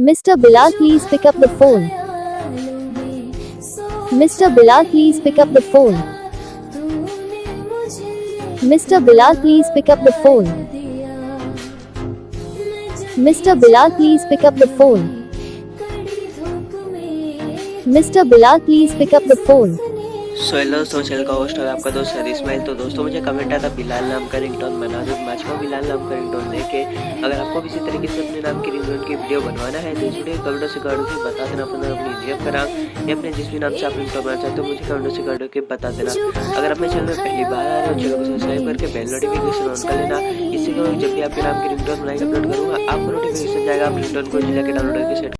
Mr. Bilal, please pick up the phone. Mr. Bilal, please pick up the phone. Mr. Bilal, please pick up the phone. Mr. Bilal, please pick up the phone. Mr. Bilal, please pick up the phone. So hello दोस्तों, channel का host है आपका दोस्त हरी इस्माइल। तो दोस्तों मुझे comment आया था बिलाल नाम का रिंगटोन बना दो। मैं को बिलाल नाम का रिंगटोन लेके अगर आपको किसी तरीके से अपने नाम की रिंगटोन की वीडियो बनवाना है तो इस वीडियो कमेंटों से कर के बता देना अपनी जेब का नाम या अपने जिस भी नाम से आप रिंगटोन बनाना चाहते हो मुझे कमेंटों से कर के बता देना। अगर अपने चैनल में पहली बार आ रहे हो चैनल को सब्सक्राइब करके बेल नोटिफिकेशन ऑन कर लेना। इससे जब भी आपके नाम की रिंगटोन बनाएंगे अपलोड करूँगा आपको नोटिफिकेशन जाएगा, आप रिंगटोन को जाकर डाउनलोड करके सेट